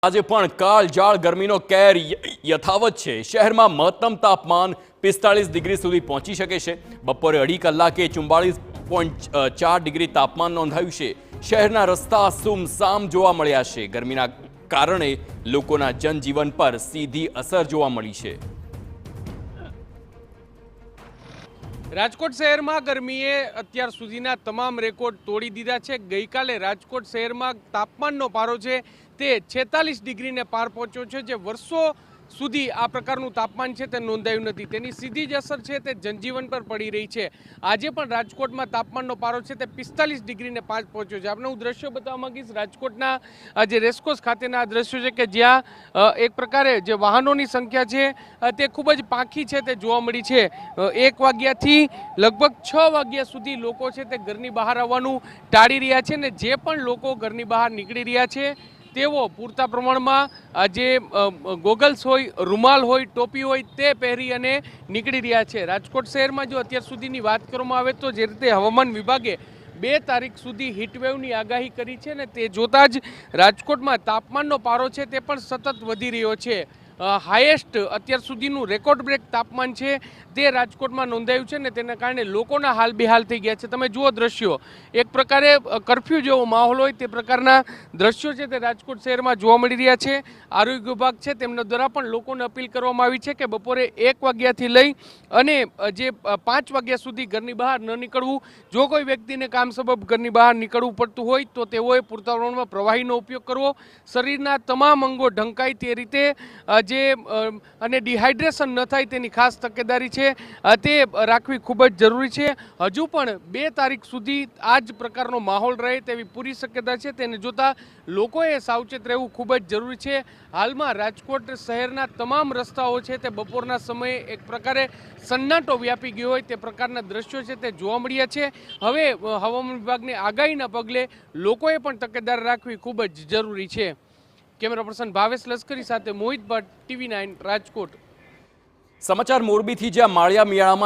આજે પણ કાળઝાળ ગરમીનો કેર યથાવત છે। શહેરમાં મહત્તમ તાપમાન 45 ડિગ્રી સુધી પહોંચી શકે છે। બપોરે 2.5 કલાકે 44.4 ડિગ્રી તાપમાન નોંધાયું છે। શહેરના રસ્તા સુમસામ જોવા મળ્યા છે। ગરમીના કારણે લોકોના જનજીવન પર સીધી અસર જોવા મળી છે। રાજકોટ શહેરમાં ગરમીએ અત્યાર સુધીના તમામ રેકોર્ડ તોડી દીધા છે। ગઈકાલે રાજકોટ શહેરમાં તાપમાનનો પારો છે તે 46 ડિગ્રીને પાર પહોંચ્યો છે, જે વર્ષો સુધી આ પ્રકારનું તાપમાન છે તે નોંધાયું નથી। તેની સીધી જ અસર છે તે જનજીવન પર પડી રહી છે। આજે પણ રાજકોટમાં તાપમાનનો પારો છે તે 45 ડિગ્રીને પાર પહોંચ્યો છે। આપણે હું દ્રશ્યો બતાવવા માંગીશ રાજકોટના જે રેસકોર્સ ખાતેના દ્રશ્યો છે કે જ્યાં એક પ્રકારે જે વાહનોની સંખ્યા છે તે ખૂબ જ પાંખી છે તે જોવા મળી છે। 1 વાગ્યાથી લગભગ 6 વાગ્યા સુધી લોકો છે તે ઘરની બહાર આવવાનું ટાળી રહ્યા છે, ને જે પણ લોકો ઘરની બહાર નીકળી રહ્યા છે તેઓ પૂરતા પ્રમાણમાં જે ગોગલ્સ હોય, રૂમાલ હોય, ટોપી હોય તે પહેરી અને નીકળી રહ્યા છે। રાજકોટ શહેરમાં જો અત્યાર સુધીની વાત કરવામાં આવે તો જે રીતે હવામાન વિભાગે 2 તારીખ સુધી હીટવેવની આગાહી કરી છે ને તે જોતાં જ રાજકોટમાં તાપમાનનો પારો છે તે પણ સતત વધી રહ્યો છે। હાઈએસ્ટ અત્યાર સુધીનું રેકોર્ડ બ્રેક તાપમાન છે તે રાજકોટમાં નોંધાયું છે ને તેના કારણે લોકોના હાલ બેહાલ થઈ ગયા છે। તમે જુઓ દ્રશ્યો, એક પ્રકારે કર્ફ્યુ જેવો માહોલ હોય તે પ્રકારના દ્રશ્યો છે તે રાજકોટ શહેરમાં જોવા મળી રહ્યા છે। આરોગ્ય વિભાગ છે તેમના દ્વારા પણ લોકોને અપીલ કરવામાં આવી છે કે બપોરે 1 વાગ્યાથી લઈ અને જે 5 વાગ્યા સુધી ઘરની બહાર ન નીકળવું। જો કોઈ વ્યક્તિને કામ સબબ ઘરની બહાર નીકળવું પડતું હોય તો તેઓએ પૂરતા પ્રમાણમાં પ્રવાહીનો ઉપયોગ કરવો, શરીરના તમામ અંગો ઢંકાય તે રીતે અને ડિહાઇડ્રેશન ન થાય તેની ખાસ તકેદારી છે તે રાખવી ખૂબ જ જરૂરી છે। હજુ પણ 2 તારીખ સુધી આ જ પ્રકારનો માહોલ રહે તેવી પૂરી શક્યતા છે। તેને જોતા લોકોએ સાવચેત રહેવું ખૂબ જ જરૂરી છે। હાલમાં રાજકોટ શહેરના તમામ રસ્તાઓ છે તે બપોરના સમયે એક પ્રકારે સન્નાટો વ્યાપી ગયો હોય તે પ્રકારના દ્રશ્યો છે તે જોવા મળ્યા છે। હવે હવામાન વિભાગની આગાહીના પગલે લોકોએ પણ તકેદારી રાખવી ખૂબ જ જરૂરી છે। કેમેરા પર્સન ભાવેશ લશ્કરી સાથે મોહિત ભટ્ટ, TV9 રાજકોટ। સમાચાર મોરબીથી, જ્યાં માળિયા મિયાણામાં